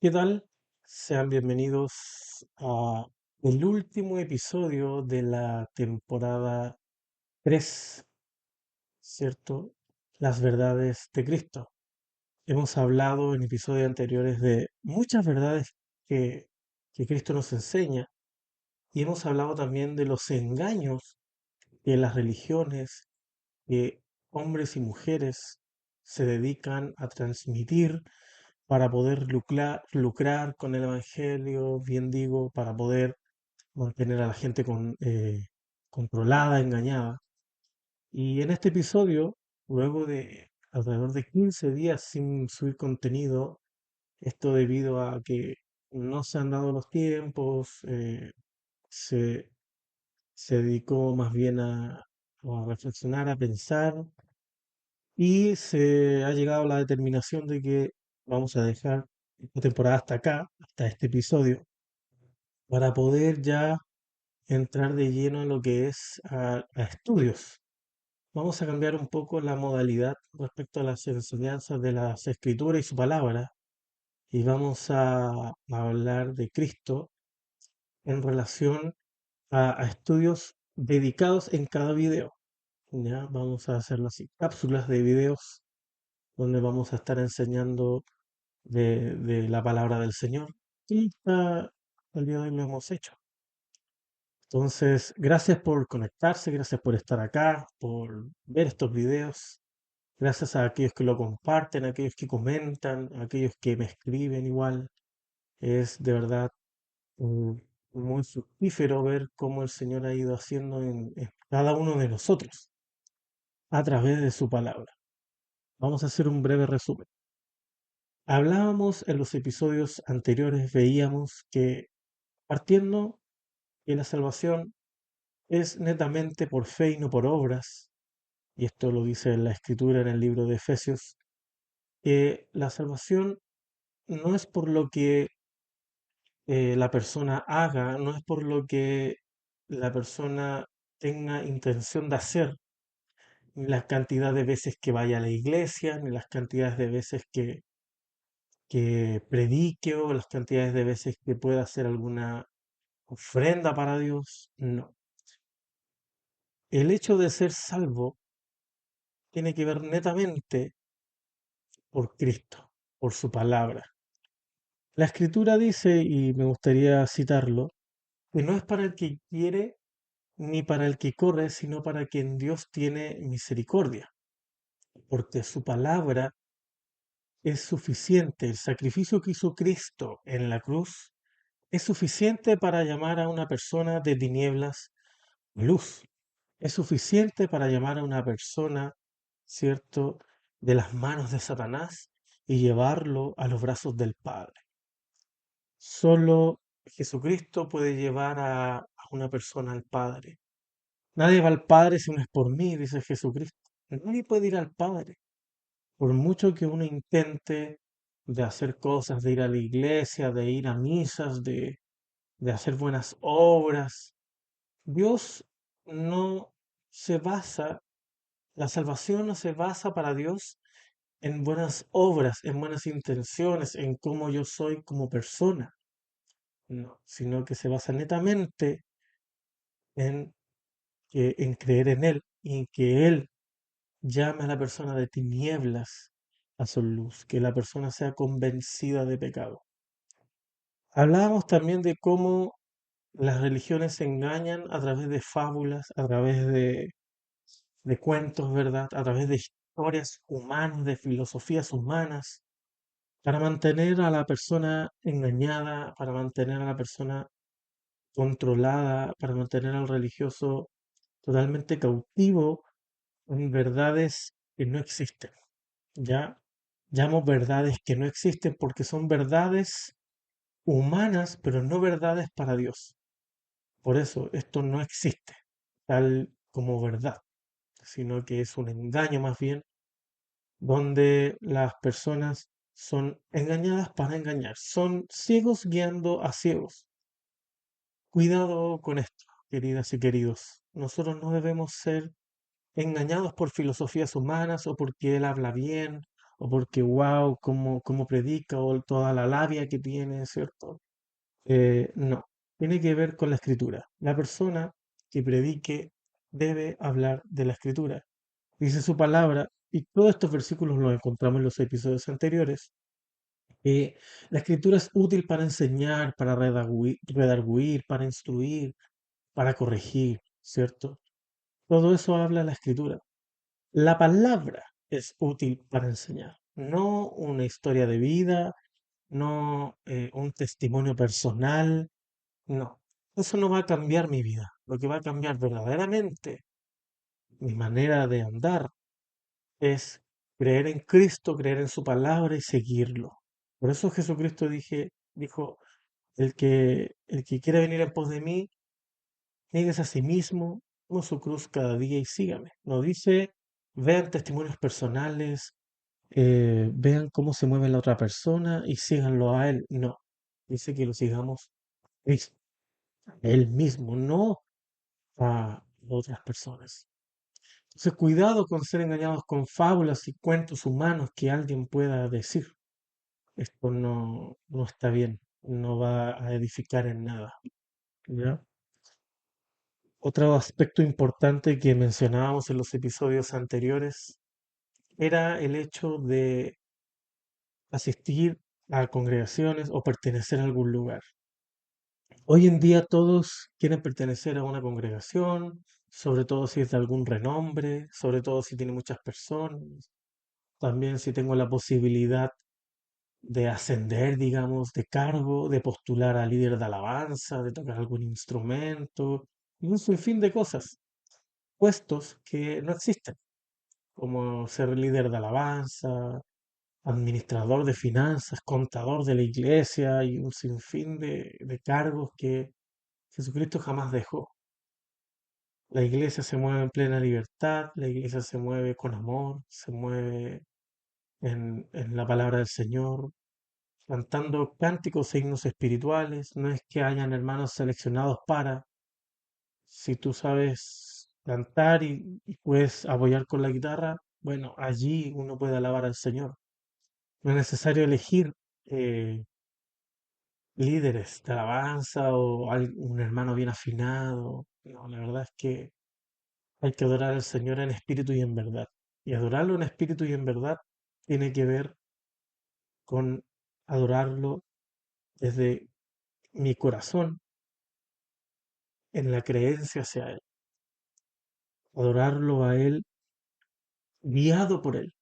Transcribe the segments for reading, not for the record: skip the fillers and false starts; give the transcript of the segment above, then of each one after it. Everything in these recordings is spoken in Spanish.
¿Qué tal? Sean bienvenidos a el último episodio de la temporada 3, ¿cierto? Las verdades de Cristo. Hemos hablado en episodios anteriores de muchas verdades que, que Cristo nos enseña y hemos hablado también de los engaños que las religiones, que hombres y mujeres se dedican a transmitir para poder lucrar con el Evangelio, bien digo, para poder mantener a la gente controlada, engañada. Y en este episodio, luego de alrededor de 15 días sin subir contenido, esto debido a que no se han dado los tiempos, se, se dedicó más bien a reflexionar, a pensar, y se ha llegado a la determinación de que vamos a dejar esta temporada hasta acá, hasta este episodio, para poder ya entrar de lleno en lo que es a estudios. Vamos a cambiar un poco la modalidad respecto a las enseñanzas de las escrituras y su palabra, y vamos a hablar de Cristo en relación a estudios dedicados en cada video. Ya vamos a hacerlo así, cápsulas de videos donde vamos a estar enseñando de la palabra del Señor. Y el día de hoy lo hemos hecho. Entonces, gracias por conectarse, gracias por estar acá, por ver estos videos. Gracias a aquellos que lo comparten, a aquellos que comentan, a aquellos que me escriben igual. Es de verdad mm, muy fructífero ver cómo el Señor ha ido haciendo en cada uno de nosotros a través de su palabra. Vamos a hacer un breve resumen. Hablábamos en los episodios anteriores, veíamos que partiendo que la salvación es netamente por fe y no por obras, y esto lo dice la Escritura en el libro de Efesios, que la salvación no es por lo que la persona haga, no es por lo que la persona tenga intención de hacer, ni la cantidad de veces que vaya a la iglesia, ni las cantidades de veces que predique o las cantidades de veces que pueda hacer alguna ofrenda para Dios. No. El hecho de ser salvo tiene que ver netamente por Cristo, por su palabra. La escritura dice, y me gustaría citarlo, que no es para el que quiere ni para el que corre, sino para quien Dios tiene misericordia, porque su palabra es suficiente. El sacrificio que hizo Cristo en la cruz es suficiente para llamar a una persona de tinieblas luz. Es suficiente para llamar a una persona, ¿cierto?, de las manos de Satanás y llevarlo a los brazos del Padre. Solo Jesucristo puede llevar a una persona al Padre. Nadie va al Padre si no es por mí, dice Jesucristo. Nadie puede ir al Padre. Por mucho que uno intente de hacer cosas, de ir a la iglesia, de ir a misas, de hacer buenas obras, Dios no se basa, la salvación no se basa para Dios en buenas obras, en buenas intenciones, en cómo yo soy como persona, no, sino que se basa netamente en, en creer en Él y en que Él llame a la persona de tinieblas a su luz, que la persona sea convencida de pecado. Hablábamos también de cómo las religiones se engañan a través de fábulas, a través de cuentos, ¿verdad? A través de historias humanas, de filosofías humanas, para mantener a la persona engañada, para mantener a la persona controlada, para mantener al religioso totalmente cautivo en verdades que no existen. Ya llamo verdades que no existen porque son verdades humanas, pero no verdades para Dios. Por eso esto no existe tal como verdad, sino que es un engaño más bien, donde las personas son engañadas para engañar, son ciegos guiando a ciegos. Cuidado con esto, queridas y queridos. Nosotros no debemos ser engañados por filosofías humanas o porque él habla bien o porque wow, cómo predica, o toda la labia que tiene, ¿cierto? No, tiene que ver con la escritura. La persona que predique debe hablar de la escritura. Dice su palabra, y todos estos versículos los encontramos en los episodios anteriores, que la escritura es útil para enseñar, para redarguir, para instruir, para corregir, ¿cierto? Todo eso habla la escritura. La palabra es útil para enseñar, no una historia de vida, no un testimonio personal, no. Eso no va a cambiar mi vida. Lo que va a cambiar verdaderamente mi manera de andar es creer en Cristo, creer en su palabra y seguirlo. Por eso Jesucristo dijo, el que quiera venir en pos de mí, nieguese a sí mismo, tome su cruz cada día y sígame. No dice, vean testimonios personales, vean cómo se mueve la otra persona y síganlo a él. No, dice que lo sigamos a Cristo, a él mismo, no a otras personas. Entonces, cuidado con ser engañados con fábulas y cuentos humanos que alguien pueda decir. Esto no está bien, no va a edificar en nada. ¿Ya? Otro aspecto importante que mencionábamos en los episodios anteriores era el hecho de asistir a congregaciones o pertenecer a algún lugar. Hoy en día todos quieren pertenecer a una congregación, sobre todo si es de algún renombre, sobre todo si tiene muchas personas, también si tengo la posibilidad de ascender, digamos, de cargo, de postular a líder de alabanza, de tocar algún instrumento, y un sinfín de cosas, puestos que no existen, como ser líder de alabanza, administrador de finanzas, contador de la iglesia y un sinfín de cargos que Jesucristo jamás dejó. La iglesia se mueve en plena libertad, la iglesia se mueve con amor, se mueve en la palabra del Señor, cantando cánticos e himnos espirituales. No es que hayan hermanos seleccionados para, si tú sabes cantar y puedes apoyar con la guitarra, bueno, allí uno puede alabar al Señor. No es necesario elegir eh, líderes de alabanza o un hermano bien afinado. No, la verdad es que hay que adorar al Señor en espíritu y en verdad. Y adorarlo en espíritu y en verdad tiene que ver con adorarlo desde mi corazón en la creencia hacia Él. Adorarlo a Él guiado por Él,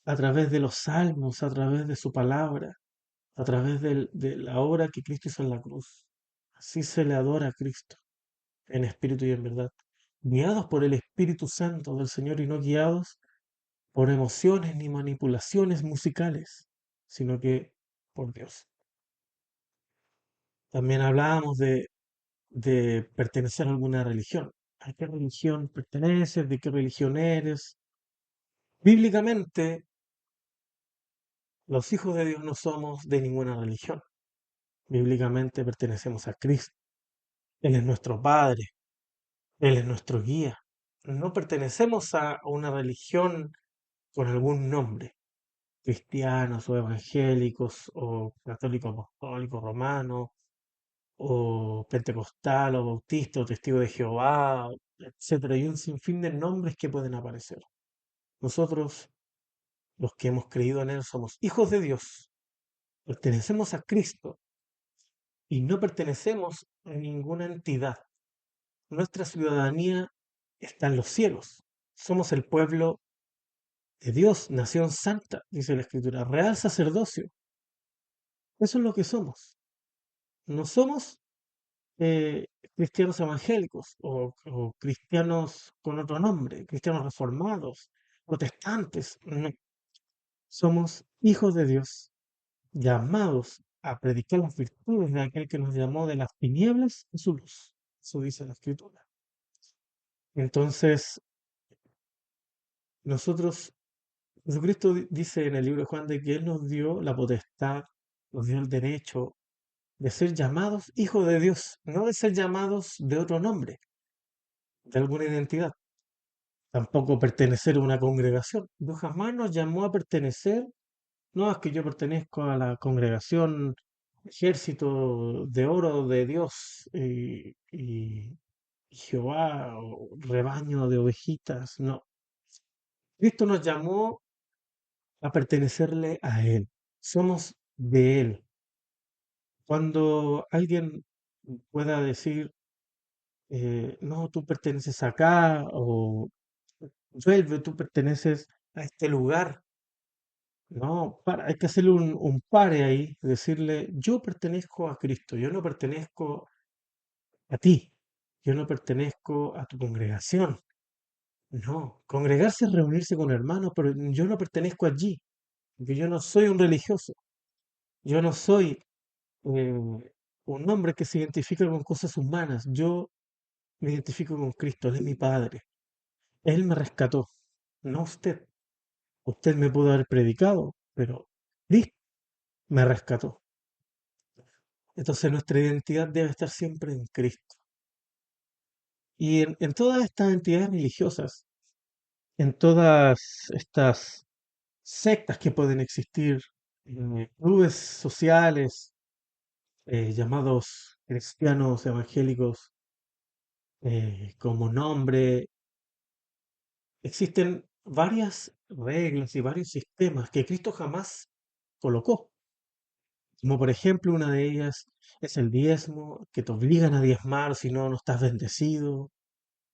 a través de los salmos, a través de su palabra, a través de la obra que Cristo hizo en la cruz. Así se le adora a Cristo, en espíritu y en verdad. Guiados por el Espíritu Santo del Señor y no guiados por emociones ni manipulaciones musicales, sino que por Dios. También hablábamos de pertenecer a alguna religión. ¿A qué religión perteneces? ¿De qué religión eres? Bíblicamente, los hijos de Dios no somos de ninguna religión. Bíblicamente pertenecemos a Cristo. Él es nuestro Padre, Él es nuestro guía. No pertenecemos a una religión con algún nombre, cristianos o evangélicos o católico apostólico romano o pentecostal o bautista o testigo de Jehová, etcétera. Hay un sinfín de nombres que pueden aparecer. Nosotros, los que hemos creído en Él, somos hijos de Dios, pertenecemos a Cristo y no pertenecemos a ninguna entidad. Nuestra ciudadanía está en los cielos. Somos el pueblo de Dios, nación santa, dice la Escritura, real sacerdocio. Eso es lo que somos. No somos eh, cristianos evangélicos o cristianos con otro nombre, cristianos reformados, protestantes. No. Somos hijos de Dios, llamados a predicar las virtudes de aquel que nos llamó de las tinieblas a su luz. Eso dice la Escritura. Entonces, nosotros, Jesucristo dice en el libro de Juan de que Él nos dio la potestad, nos dio el derecho de ser llamados hijos de Dios, no de ser llamados de otro nombre, de alguna identidad. tampoco pertenecer a una congregación. Dios jamás nos llamó a pertenecer. No, es que yo pertenezco a la congregación Ejército de Oro de Dios y Jehová, o rebaño de ovejitas. No, Cristo nos llamó a pertenecerle a Él. Somos de Él. Cuando alguien pueda decir, no, tú perteneces acá, o vuelve, tú perteneces a este lugar. No, hay que hacerle un pare ahí, decirle, yo pertenezco a Cristo, yo no pertenezco a ti, yo no pertenezco a tu congregación. No, congregarse es reunirse con hermanos, pero yo no pertenezco allí, porque yo no soy un religioso, yo no soy un hombre que se identifica con cosas humanas, yo me identifico con Cristo, Él es mi Padre, Él me rescató, no usted. Usted me pudo haber predicado, pero Cristo me rescató. Entonces nuestra identidad debe estar siempre en Cristo. Y en todas estas entidades religiosas, en todas estas sectas que pueden existir, clubes sociales llamados cristianos evangélicos como nombre, existen varias reglas y varios sistemas que Cristo jamás colocó. Como por ejemplo, una de ellas es el diezmo, que te obligan a diezmar, si no, no estás bendecido.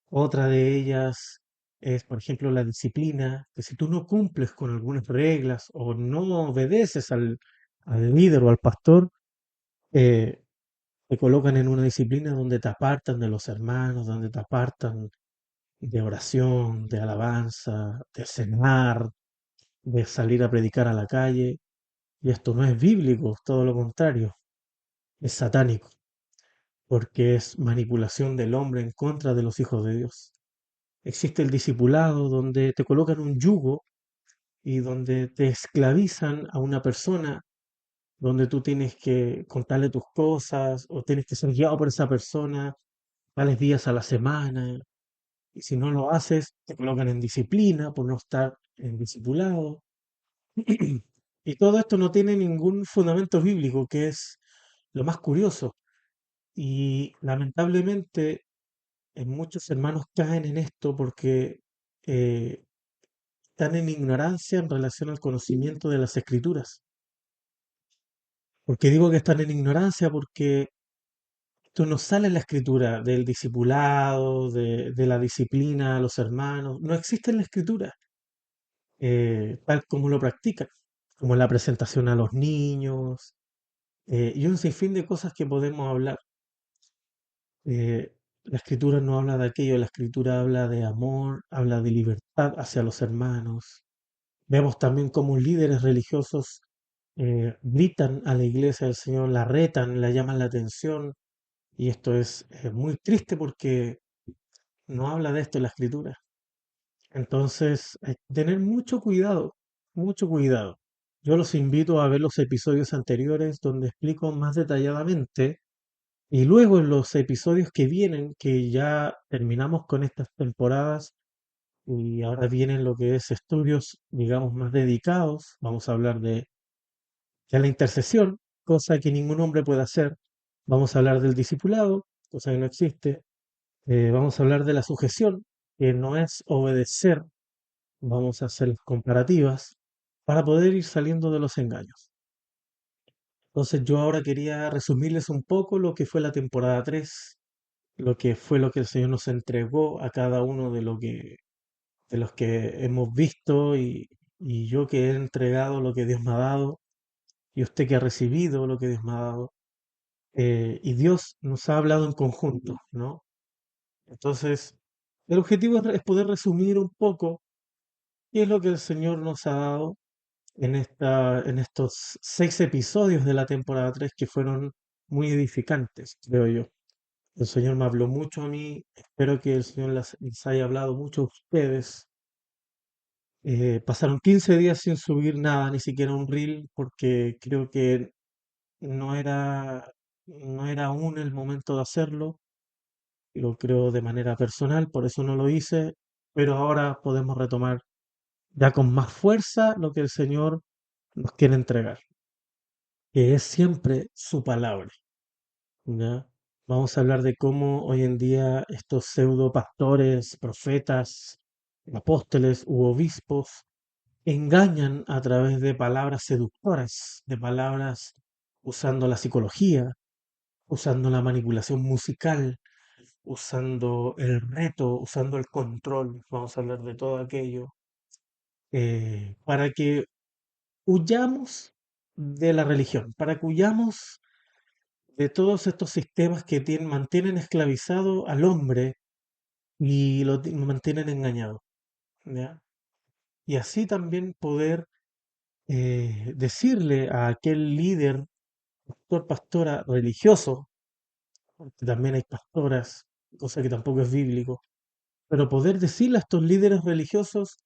Otra de ellas es, por ejemplo, la disciplina, que si tú no cumples con algunas reglas o no obedeces al líder o al pastor, eh, te colocan en una disciplina donde te apartan de los hermanos, donde te apartan de oración, de alabanza, de cenar, de salir a predicar a la calle. Y esto no es bíblico, todo lo contrario, es satánico, porque es manipulación del hombre en contra de los hijos de Dios. Existe el discipulado donde te colocan un yugo y donde te esclavizan a una persona, donde tú tienes que contarle tus cosas o tienes que ser guiado por esa persona tales días a la semana. Y si no lo haces, te colocan en disciplina por no estar en discipulado. Y todo esto no tiene ningún fundamento bíblico, que es lo más curioso. Y lamentablemente muchos hermanos caen en esto porque eh, están en ignorancia en relación al conocimiento de las escrituras. ¿Por qué digo que están en ignorancia? Porque esto no sale en la escritura del discipulado, de la disciplina a los hermanos. No existe en la escritura tal como lo practican, como la presentación a los niños y un sinfín de cosas que podemos hablar. La escritura no habla de aquello, la escritura habla de amor, habla de libertad hacia los hermanos. Vemos también cómo líderes religiosos gritan a la iglesia del Señor, la retan, la llaman la atención, y esto es muy triste porque no habla de esto en la escritura. Entonces, hay que tener mucho cuidado, mucho cuidado. Yo los invito a ver los episodios anteriores donde explico más detalladamente y luego en los episodios que vienen, que ya terminamos con estas temporadas y ahora vienen lo que es estudios, digamos, más dedicados. Vamos a hablar de la intercesión, cosa que ningún hombre puede hacer. Vamos a hablar del discipulado, cosa que no existe. Vamos a hablar de la sujeción, que no es obedecer. Vamos a hacer comparativas para poder ir saliendo de los engaños. Entonces yo ahora quería resumirles un poco lo que fue la temporada 3, lo que fue lo que el Señor nos entregó a cada uno de los que hemos visto y yo que he entregado lo que Dios me ha dado y usted que ha recibido lo que Dios me ha dado. Y Dios nos ha hablado en conjunto, ¿no? Entonces, el objetivo es poder resumir un poco qué es lo que el Señor nos ha dado en estos 6 episodios de la temporada 3 que fueron muy edificantes, creo yo. El Señor me habló mucho a mí, espero que el Señor les haya hablado mucho a ustedes. Pasaron 15 días sin subir nada, ni siquiera un reel, porque creo que no era, no era aún el momento de hacerlo, lo creo de manera personal, por eso no lo hice, pero ahora podemos retomar ya con más fuerza lo que el Señor nos quiere entregar, que es siempre su palabra, ¿ya? Vamos a hablar de cómo hoy en día estos pseudo pastores, profetas, apóstoles u obispos engañan a través de palabras seductoras, de palabras usando la psicología, usando la manipulación musical, usando el reto, usando el control. Vamos a hablar de todo aquello para que huyamos de la religión, para que huyamos de todos estos sistemas que mantienen esclavizado al hombre y lo mantienen engañado, ¿ya? Y así también poder decirle a aquel líder, pastor, pastora religioso, porque también hay pastoras, cosa que tampoco es bíblico, pero poder decirle a estos líderes religiosos,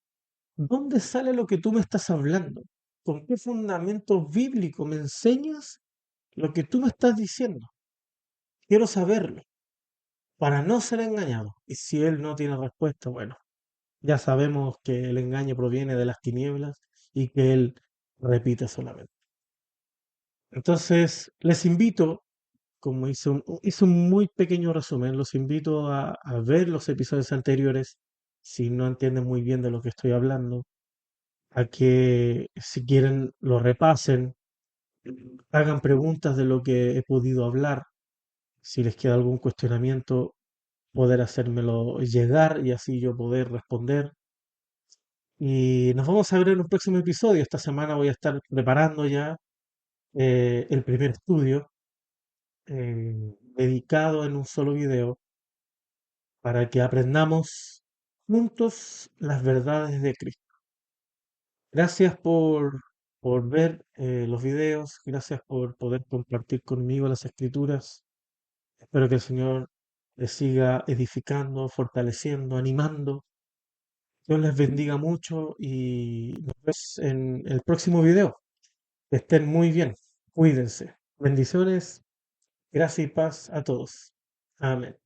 ¿dónde sale lo que tú me estás hablando? ¿Con qué fundamento bíblico me enseñas lo que tú me estás diciendo? Quiero saberlo, para no ser engañado. Y si él no tiene respuesta, bueno, ya sabemos que el engaño proviene de las tinieblas y que él repite solamente. Entonces, les invito, como hice un muy pequeño resumen, los invito a ver los episodios anteriores, si no entienden muy bien de lo que estoy hablando, a que si quieren lo repasen, hagan preguntas de lo que he podido hablar, si les queda algún cuestionamiento, poder hacérmelo llegar y así yo poder responder. Y nos vamos a ver en un próximo episodio. Esta semana voy a estar preparando ya el primer estudio dedicado en un solo video para que aprendamos juntos las verdades de Cristo. Gracias por ver los videos, gracias por poder compartir conmigo las escrituras. Espero que el Señor les siga edificando, fortaleciendo, animando. Dios les bendiga mucho y nos vemos en el próximo video. Que estén muy bien. Cuídense. Bendiciones, gracia y paz a todos. Amén.